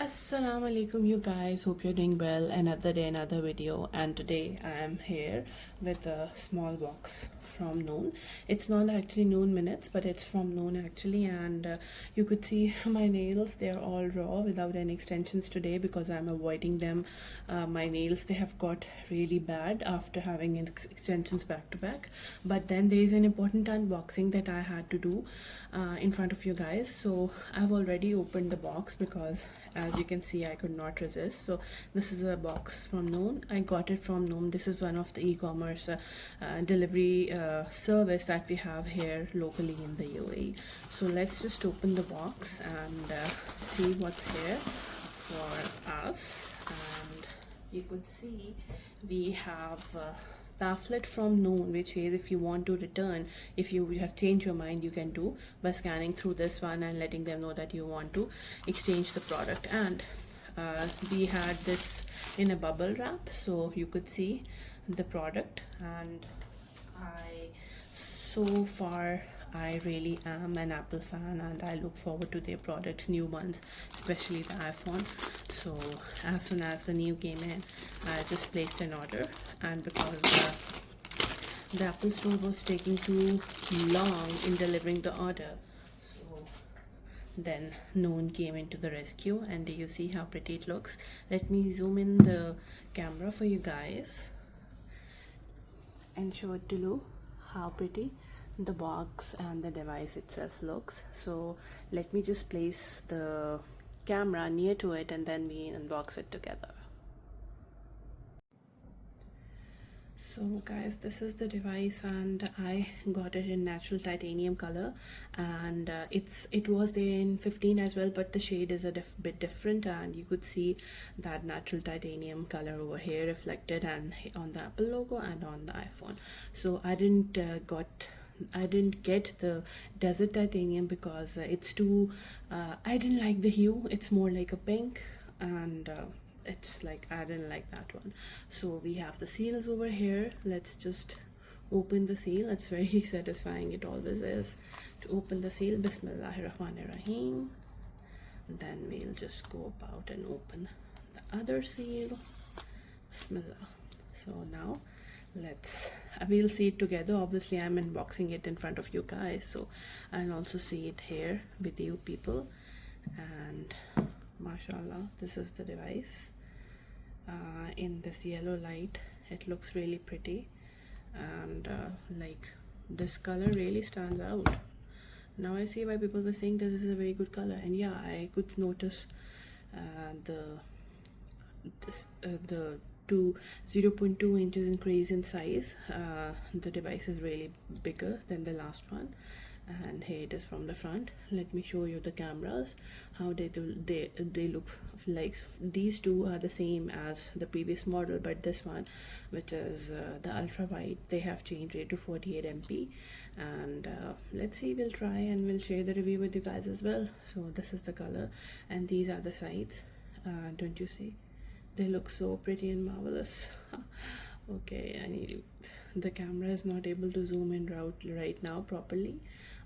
Assalamu alaikum, you guys. Hope you're doing well. Another day, another video, and today I am here with a small box from Noon. It's not actually Noon minutes, but it's from Noon actually, and you could see my nails. They are all raw without any extensions today because I'm avoiding them. My nails, they have got really bad after having extensions back to back. But then there is an important unboxing that I had to do in front of you guys. So I've already opened the box because as you can see I could not resist. So this is a box from Noon. I got it from Noon. This is one of the e-commerce delivery service that we have here locally in the UAE. So let's just open the box and see what's here for us. And you could see we have pamphlet from Noon, which is if you want to return, if you have changed your mind, you can do by scanning through this one and letting them know that you want to exchange the product. And we had this in a bubble wrap, so you could see the product. And so far I really am an Apple fan and I look forward to their products, new ones, especially the iPhone. So as soon as the new came in, I just placed an order, and because the Apple store was taking too long in delivering the order, so then Noon came into the rescue. And do you see how pretty it looks? Let me zoom in the camera for you guys and show it to you how pretty the box and the device itself looks. So let me just place the camera near to it and then we unbox it together. So guys, this is the device and I got it in natural titanium color, and it was there in 15 as well, but the shade is a bit different, and you could see that natural titanium color over here reflected and on the Apple logo and on the iPhone. So I didn't get the desert titanium because it's too I didn't like the hue. It's more like a pink, and it's like I didn't like that one. So we have the seals over here. Let's just open the seal. It's very satisfying, it always is, to open the seal. Bismillahir Rahmanir Rahim. Then we'll just go about and open the other seal. Bismillah. So now we'll see it together. Obviously I'm unboxing it in front of you guys, so I'll also see it here with you people. And mashallah, this is the device in this yellow light. It looks really pretty, and like this color really stands out. Now I see why people were saying this is a very good color. And yeah, I could notice the 0.2 inches increase in size. The device is really bigger than the last one. And here it is from the front. Let me show you the cameras, how they look like. These two are the same as the previous model, but this one, which is the ultra wide, they have changed it to 48 MP. And let's see, we'll try and we'll share the review with you guys as well. So this is the color and these are the sides. Don't you see? They look so pretty and marvelous. Okay, the camera is not able to zoom in right now properly,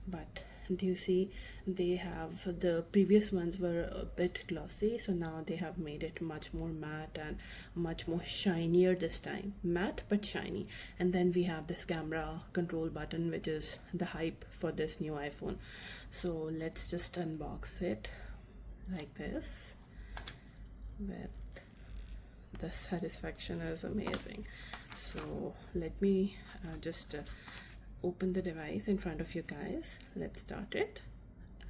but do you see, they have, the previous ones were a bit glossy, so now they have made it much more matte and much more shinier this time. Matte but shiny. And then we have this camera control button, which is the hype for this new iPhone. So let's just unbox it like this. With the satisfaction is amazing. So let me just open the device in front of you guys. Let's start it,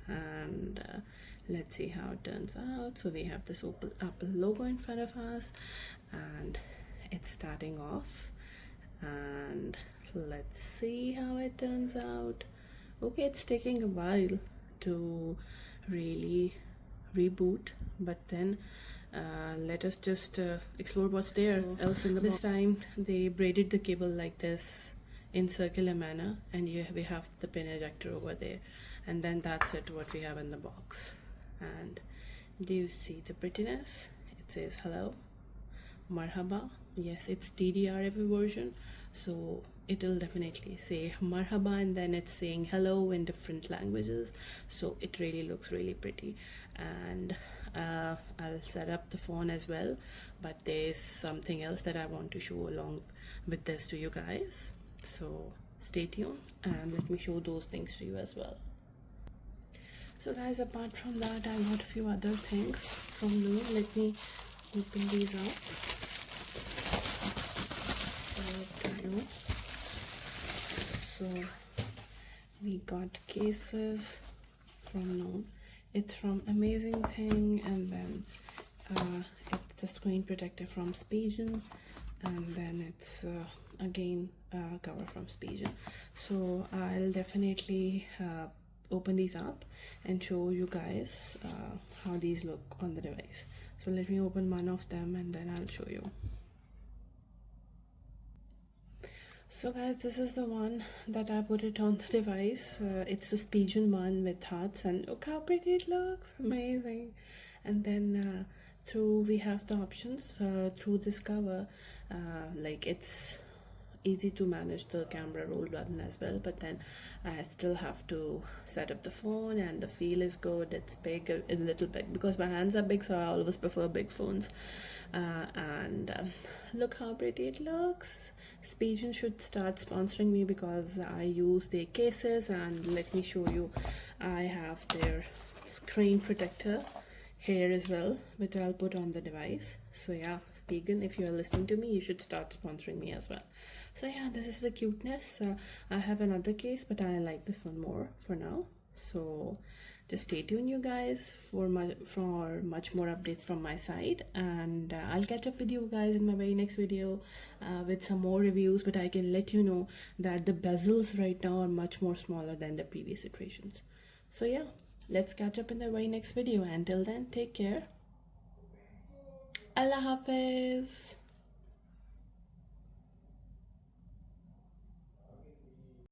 and let's see how it turns out. So we have this Apple logo in front of us, and it's starting off, and let's see how it turns out. Okay, it's taking a while to really reboot, but then let us just explore what's there else in the box. This time they braided the cable like this in circular manner, and we have the pin ejector over there, and then that's it, what we have in the box. And do you see the prettiness? It says hello, marhaba. Yes, it's DDR version, so it'll definitely say marhaba, and then it's saying hello in different languages. So it really looks really pretty. And I'll I'll set up the phone as well, but there's something else that I want to show along with this to you guys, so stay tuned and let me show those things to you as well. So guys, apart from that, I got a few other things from Noon. Let me open these up. So we got cases from Noon. It's from Amazing Thing, and then it's the screen protector from Spigen, and then it's again cover from Spigen. So I'll definitely open these up and show you guys how these look on the device. So let me open one of them and then I'll show you. So guys, this is the one that I put it on the device. It's the Spigen one with hearts, and look how pretty it looks, amazing. And then we have the options through this cover, like it's easy to manage the camera roll button as well, but then I still have to set up the phone, and the feel is good. It's big, a little big, because my hands are big, so I always prefer big phones. And look how pretty it looks. Spigen should start sponsoring me because I use their cases, and let me show you, I have their screen protector here as well, which I'll put on the device. So yeah, Spigen, if you're listening to me, you should start sponsoring me as well. So yeah, this is the cuteness. I have another case, but I like this one more for now. So just stay tuned, you guys, for much more updates from my side, and I'll catch up with you guys in my very next video with some more reviews. But I can let you know that the bezels right now are much more smaller than the previous iterations. So yeah, let's catch up in the very next video. Until then, take care. Allah Hafiz.